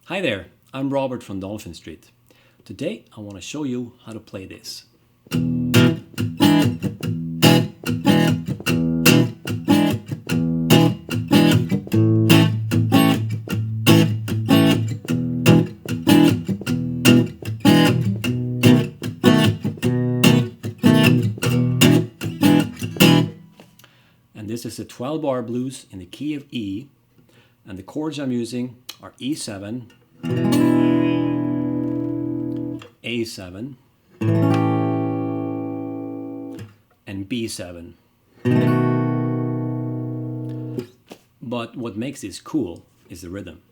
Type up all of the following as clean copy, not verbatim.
Hi there, I'm Robert from Dolphin Street. Today I want to show you how to play this. And this is a 12-bar blues in the key of E, and the chords I'm using are E7, A7, and B7. But what makes this cool is the rhythm.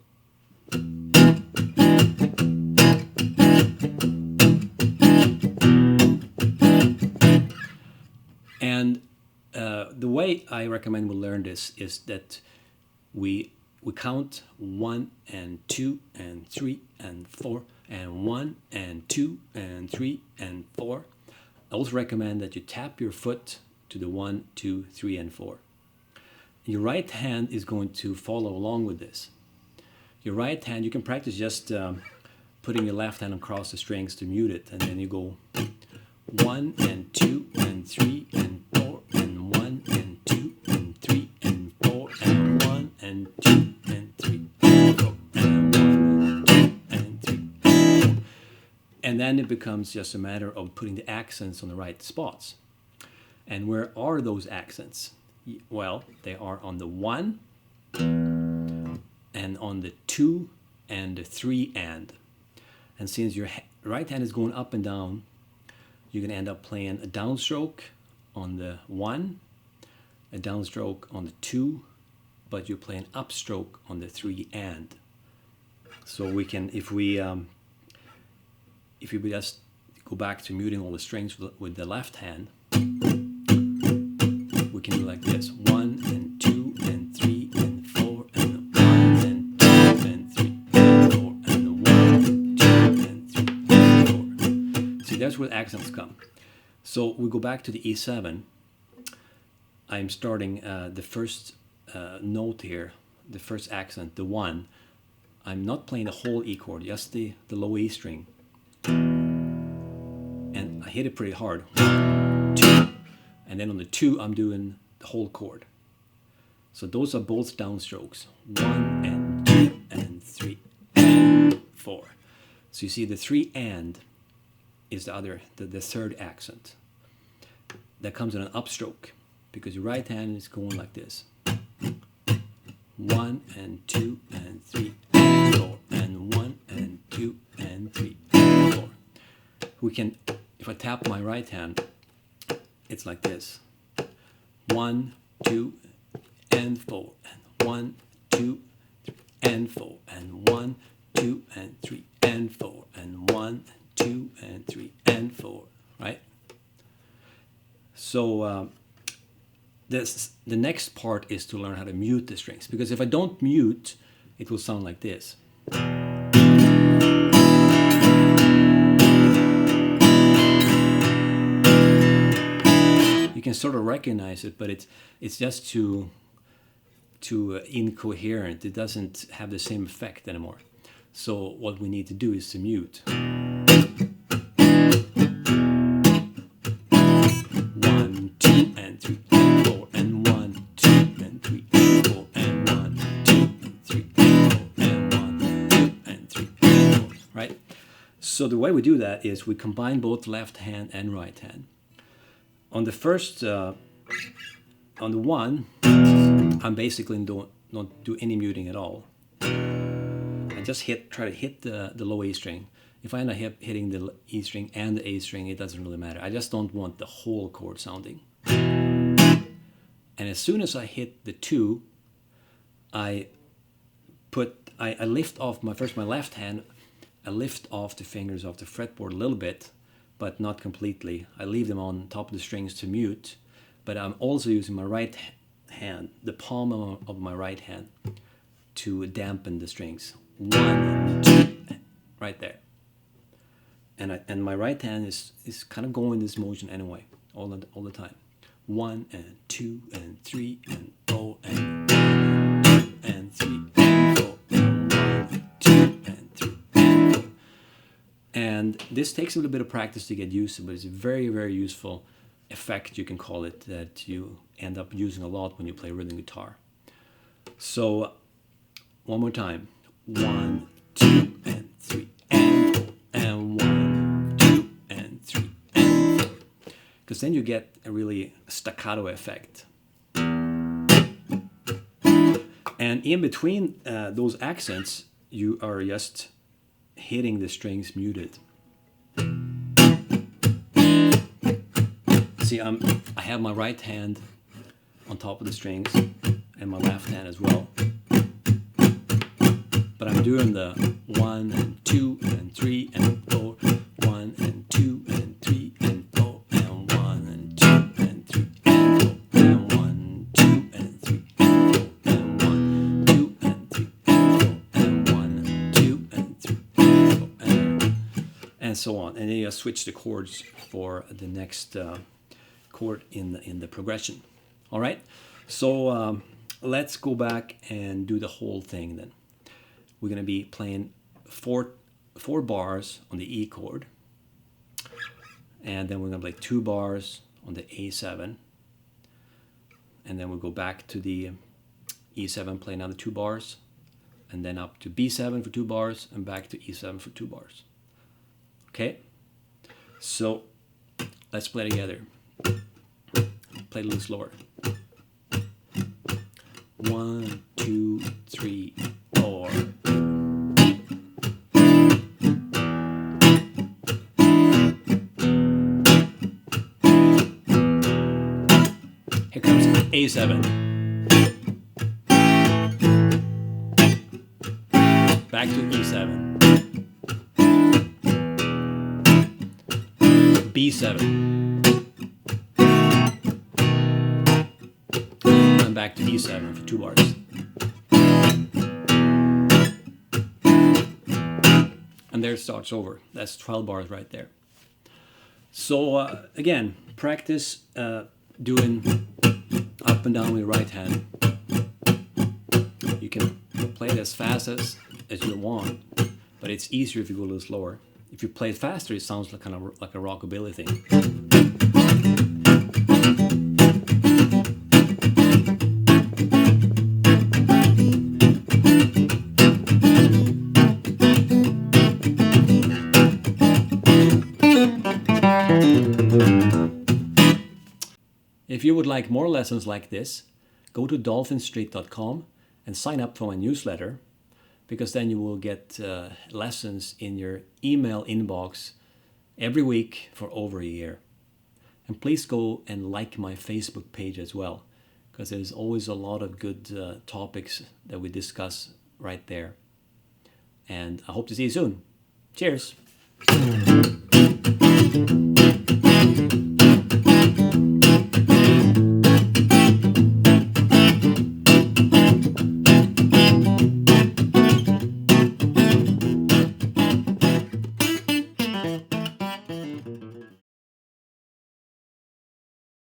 And the way I recommend we learn this is that we count 1 and 2 and 3 and 4 and 1 and 2 and 3 and 4. I also recommend that you tap your foot to the 1, 2, 3 and 4. Your right hand is going to follow along with this. Your right hand, you can practice just putting your left hand across the strings to mute it, and then you go 1 and 2 and 3 and 4 and 1 and 2 and 3 and 4 and 1 and 2 and 3 and 4 and 1 and 2 and 3 and 4. And then it becomes just a matter of putting the accents on the right spots. And where are those accents? Well, they are on the 1 and on the 2 and the 3 and. And since your right hand is going up and down, you're going to end up playing a downstroke on the 1, a downstroke on the 2, but you're playing upstroke on the 3 and. So we can, if we just go back to muting all the strings with the left hand, we can do like this: 1 and 2 and 3 and 4 and 1 and 2 and 3 and 4 and 1 and 2 and 3 and 4. See, that's where the accents come. So we go back to the E7. I'm starting the first note here, the first accent, the 1. I'm not playing the whole E chord, just the low E string. And I hit it pretty hard. 1, 2. And then on the 2, I'm doing the whole chord. So those are both downstrokes. 1 and 2 and 3 and 4. So you see the 3 and is the third accent. That comes in an upstroke because your right hand is going like this. 1 and 2 and 3 and 4 and 1 and 2 and 3 and 4. We can, if I tap my right hand, it's like this: 1, 2 and 4 and 1, 2, 3 and 4 and 1, 2 and 3 and 4 and 1, 2 and 3 and 4, right? So the next part is to learn how to mute the strings, because if I don't mute, it will sound like this. You can sort of recognize it, but it's just too incoherent. It doesn't have the same effect anymore. So what we need to do is to mute. 1, 2 and 3 and 4 and 1, 2 and 3 and 4 and 1, 2 and 3 and 4 and 1, 2 and 3 and 4. Right? So the way we do that is we combine both left hand and right hand. On the first, on the 1, I'm basically don't do any muting at all. I just try to hit the low E string. If I end up hitting the E string and the A string, it doesn't really matter. I just don't want the whole chord sounding. And as soon as I hit the 2, I lift off my left hand. I lift off the fingers off the fretboard a little bit, but not completely. I leave them on top of the strings to mute, but I'm also using my right hand, the palm of my right hand, to dampen the strings. 1, 2, right there. And my right hand is kind of going this motion anyway, all the time. 1 and 2 and 3 and 4 and 1 and 2 and 3 and 4 and 1 and 2 and And this takes a little bit of practice to get used to, but it's a very, very useful effect, you can call it, that you end up using a lot when you play rhythm guitar. So one more time. 1, 2, and 3, and 4, and 1, 2, and 3, and 4. Because then you get a really staccato effect. And in between those accents, you are just hitting the strings muted. See, I have my right hand on top of the strings and my left hand as well. But I'm doing the 1 and 2 and 3 and 4, 1 and 2 and 3 and 4, and 1 and 2 and 3 and 4, and 1, 2 and 3 and 4, and 1, 2 and 3 and 4, and 1, 2 and 3 and 4, and so on. And then you switch the chords for the next chord in the progression. All right, so let's go back and do the whole thing then. We're going to be playing four bars on the E chord, and then we're going to play 2 bars on the A7, and then we'll go back to the E7, play another 2 bars, and then up to B7 for 2 bars, and back to E7 for 2 bars. Okay, so let's play together. Play a little slower. 1, 2, 3, 4. Here comes A7. Back to E7. B7. And back to E7 for 2 bars. And there it starts over. That's 12 bars right there. So again, practice doing up and down with your right hand. You can play it as fast as you want, but it's easier if you go a little slower. If you play it faster, it sounds like kind of like a rockabilly thing. If you would like more lessons like this, go to dolphinstreet.com and sign up for my newsletter, because then you will get lessons in your email inbox every week for over a year. And please go and like my Facebook page as well, because there's always a lot of good topics that we discuss right there. And I hope to see you soon. Cheers!